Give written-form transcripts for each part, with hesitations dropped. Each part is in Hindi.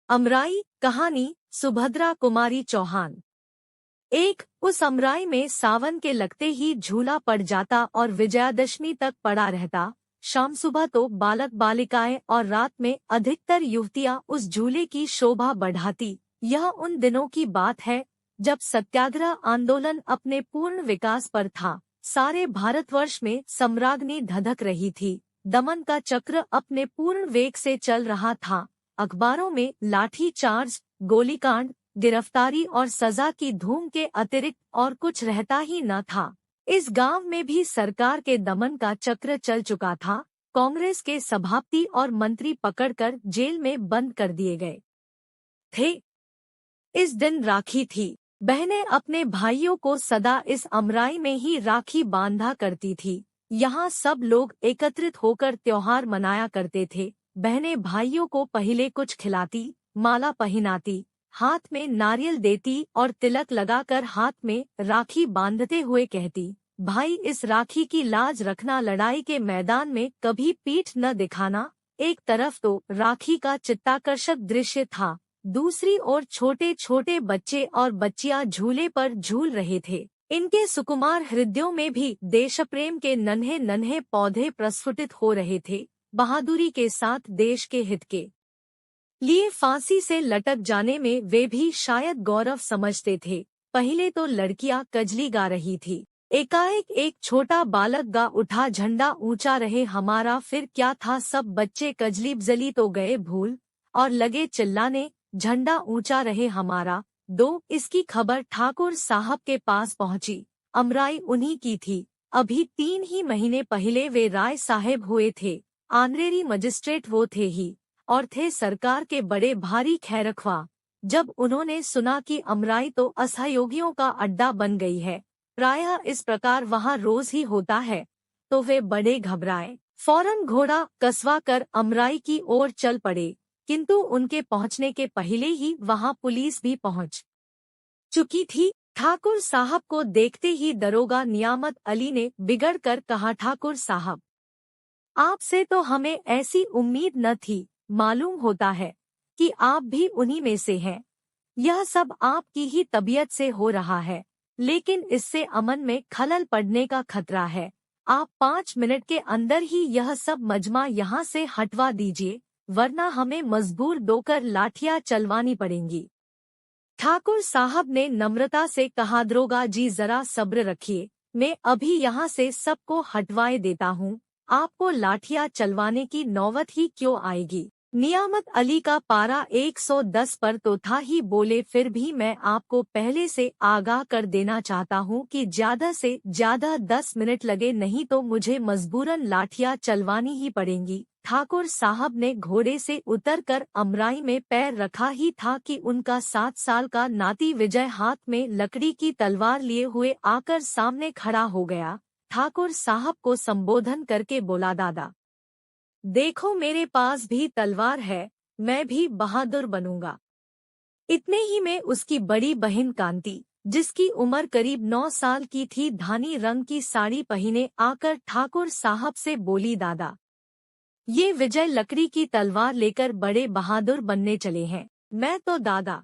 अमराई कहानी सुभद्रा कुमारी चौहान। उस अमराई में सावन के लगते ही झूला पड़ जाता और विजयादशमी तक पड़ा रहता। शाम सुबह तो बालक बालिकाएं और रात में अधिकतर युवतियां उस झूले की शोभा बढ़ाती। यह उन दिनों की बात है जब सत्याग्रह आंदोलन अपने पूर्ण विकास पर था। सारे भारतवर्ष में सम्राग्नि धधक रही थी। दमन का चक्र अपने पूर्ण वेग से चल रहा था। अखबारों में लाठी चार्ज, गोलीकांड, गिरफ्तारी और सजा की धूम के अतिरिक्त और कुछ रहता ही न था। इस गांव में भी सरकार के दमन का चक्र चल चुका था। कांग्रेस के सभापति और मंत्री पकड़कर जेल में बंद कर दिए गए थे। इस दिन राखी थी। बहनें अपने भाइयों को सदा इस अमराई में ही राखी बांधा करती थी। यहाँ सब लोग एकत्रित होकर त्योहार मनाया करते थे। बहनें भाइयों को पहले कुछ खिलाती, माला पहनाती, हाथ में नारियल देती और तिलक लगाकर हाथ में राखी बांधते हुए कहती, भाई इस राखी की लाज रखना, लड़ाई के मैदान में कभी पीठ न दिखाना। एक तरफ तो राखी का चित्ताकर्षक दृश्य था, दूसरी ओर छोटे छोटे बच्चे और बच्चियां झूले पर झूल रहे थे। इनके सुकुमार हृदयों में भी देशप्रेम के नन्हे नन्हे पौधे प्रस्फुटित हो रहे थे। बहादुरी के साथ देश के हित के लिए फांसी से लटक जाने में वे भी शायद गौरव समझते थे। पहले तो लड़कियां कजली गा रही थी। एकाएक एक छोटा बालक गा उठा, झंडा ऊंचा रहे हमारा। फिर क्या था, सब बच्चे कजली बजली तो गए भूल और लगे चिल्लाने, झंडा ऊंचा रहे हमारा। इसकी खबर ठाकुर साहब के पास पहुंची। अमराई उन्हीं की थी। अभी 3 ही महीने पहले वे राय साहेब हुए थे। आनरेरी मजिस्ट्रेट वो थे ही, और थे सरकार के बड़े भारी खैरख्वाह। जब उन्होंने सुना कि अमराई तो असहयोगियों का अड्डा बन गई है, प्रायः इस प्रकार वहाँ रोज ही होता है, तो वे बड़े घबराए। फौरन घोड़ा कसवा कर अमराई की ओर चल पड़े, किंतु उनके पहुँचने के पहले ही वहाँ पुलिस भी पहुँच चुकी थी। ठाकुर साहब को देखते ही दरोगा नियामत अली ने बिगड़ कर कहा, ठाकुर साहब, आपसे तो हमें ऐसी उम्मीद न थी। मालूम होता है कि आप भी उन्हीं में से हैं। यह सब आपकी ही तबीयत से हो रहा है, लेकिन इससे अमन में खलल पड़ने का खतरा है। आप 5 मिनट के अंदर ही यह सब मजमा यहाँ से हटवा दीजिए, वरना हमें मजबूर दोकर लाठियाँ चलवानी पड़ेंगी। ठाकुर साहब ने नम्रता से कहा, दरोगा जी जरा सब्र रखिए, मैं अभी यहाँ से सबको हटवाए देता हूँ। आपको लाठियाँ चलवाने की नौबत ही क्यों आएगी। नियामत अली का पारा 110 पर तो था ही। बोले, फिर भी मैं आपको पहले से आगाह कर देना चाहता हूँ कि ज्यादा से ज्यादा 10 मिनट लगे, नहीं तो मुझे मजबूरन लाठियाँ चलवानी ही पड़ेंगी। ठाकुर साहब ने घोड़े से उतरकर अमराई में पैर रखा ही था कि उनका 7 साल का नाती विजय हाथ में लकड़ी की तलवार लिए हुए आकर सामने खड़ा हो गया। ठाकुर साहब को संबोधन करके बोला, दादा देखो, मेरे पास भी तलवार है, मैं भी बहादुर बनूंगा। इतने ही में उसकी बड़ी बहन कांति, जिसकी उम्र करीब 9 साल की थी, धानी रंग की साड़ी पहने आकर ठाकुर साहब से बोली, दादा ये विजय लकड़ी की तलवार लेकर बड़े बहादुर बनने चले हैं। मैं तो दादा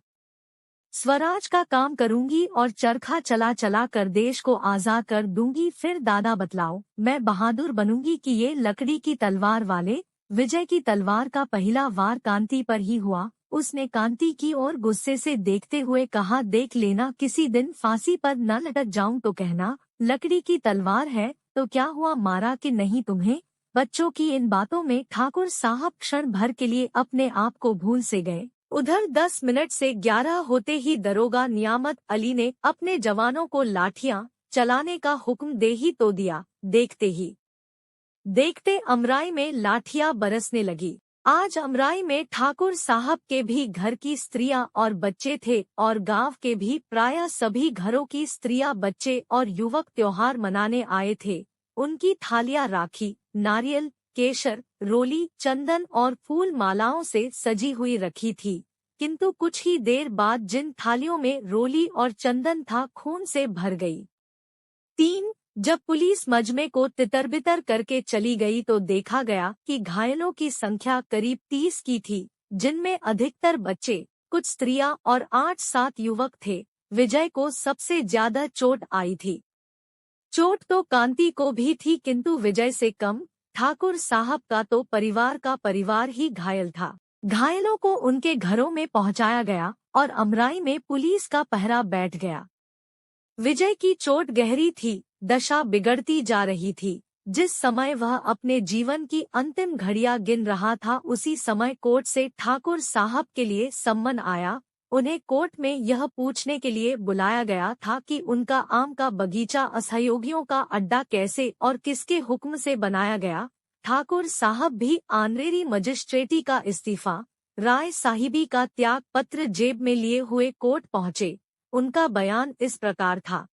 स्वराज का काम करूंगी और चरखा चला चला कर देश को आजाद कर दूंगी। फिर दादा बतलाओ, मैं बहादुर बनूंगी कि ये लकड़ी की तलवार वाले। विजय की तलवार का पहला वार कांति पर ही हुआ। उसने कांति की ओर गुस्से से देखते हुए कहा, देख लेना, किसी दिन फांसी पर न लटक जाऊं तो कहना। लकड़ी की तलवार है तो क्या हुआ, मारा कि नहीं तुम्हें। बच्चों की इन बातों में ठाकुर साहब क्षण भर के लिए अपने आप को भूल से गए। उधर 10 मिनट से 11 होते ही दरोगा नियामत अली ने अपने जवानों को लाठियां चलाने का हुक्म दे ही तो दिया। देखते ही देखते अमराई में लाठियां बरसने लगी। आज अमराई में ठाकुर साहब के भी घर की स्त्रियां और बच्चे थे, और गांव के भी प्रायः सभी घरों की स्त्रियां, बच्चे और युवक त्योहार मनाने आए थे। उनकी थालियां राखी, नारियल, केशर, रोली, चंदन और फूल मालाओं से सजी हुई रखी थी, किंतु कुछ ही देर बाद जिन थालियों में रोली और चंदन था, खून से भर गई। जब पुलिस मजमे को तितर-बितर करके चली गई तो देखा गया कि घायलों की संख्या करीब 30 की थी। जिनमें अधिकतर बच्चे, कुछ स्त्रियां और 8-7 युवक थे। विजय को सबसे ज्यादा चोट आई थी। चोट तो कांति को भी थी, किंतु विजय से कम ठाकुर साहब का तो परिवार का परिवार ही घायल था। घायलों को उनके घरों में पहुंचाया गया और अमराई में पुलिस का पहरा बैठ गया। विजय की चोट गहरी थी, दशा बिगड़ती जा रही थी। जिस समय वह अपने जीवन की अंतिम घड़ियां गिन रहा था, उसी समय कोर्ट से ठाकुर साहब के लिए सम्मन आया। उन्हें कोर्ट में यह पूछने के लिए बुलाया गया था कि उनका आम का बगीचा असहयोगियों का अड्डा कैसे और किसके हुक्म से बनाया गया। ठाकुर साहब भी ऑनरेरी मजिस्ट्रेटी का इस्तीफा, राय साहिबी का त्याग पत्र जेब में लिए हुए कोर्ट पहुंचे। उनका बयान इस प्रकार था।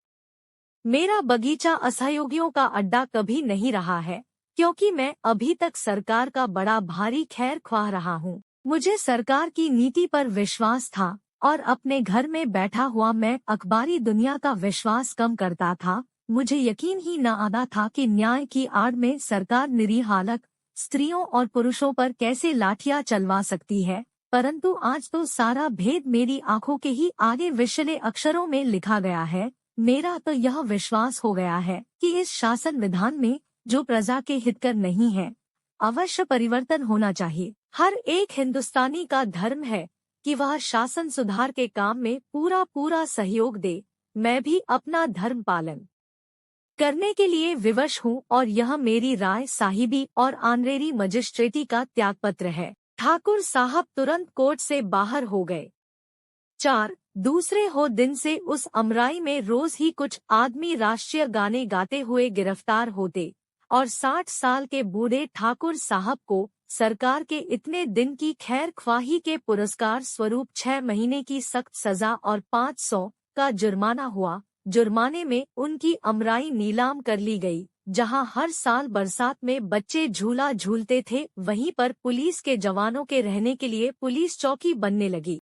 मेरा बगीचा असहयोगियों का अड्डा कभी नहीं रहा है, क्योंकि मैं अभी तक सरकार का बड़ा भारी खैर ख्वाह रहा हूँ। मुझे सरकार की नीति पर विश्वास था और अपने घर में बैठा हुआ मैं अखबारी दुनिया का विश्वास कम करता था। मुझे यकीन ही न आता था कि न्याय की आड़ में सरकार निरीह हालक स्त्रियों और पुरुषों पर कैसे लाठियां चलवा सकती है। परंतु आज तो सारा भेद मेरी आंखों के ही आगे विषले अक्षरों में लिखा गया है। मेरा तो यह विश्वास हो गया है कि इस शासन विधान में जो प्रजा के हितकर नहीं है, अवश्य परिवर्तन होना चाहिए। हर एक हिंदुस्तानी का धर्म है कि वह शासन सुधार के काम में पूरा सहयोग दे। मैं भी अपना धर्म पालन करने के लिए विवश हूँ और यह मेरी राय साहिबी और ऑनरेरी मजिस्ट्रेटी का त्यागपत्र है। ठाकुर साहब तुरंत कोर्ट से बाहर हो गए। 4 दूसरे हो दिन से उस अमराई में रोज ही कुछ आदमी राष्ट्रीय गाने गाते हुए गिरफ्तार होते और 60 साल के बूढ़े ठाकुर साहब को सरकार के इतने दिन की खैर ख्वाही के पुरस्कार स्वरूप 6 महीने की सख्त सजा और 500 का जुर्माना हुआ। जुर्माने में उनकी अमराई नीलाम कर ली गई। जहां हर साल बरसात में बच्चे झूला झूलते थे, वहीं पर पुलिस के जवानों के रहने के लिए पुलिस चौकी बनने लगी।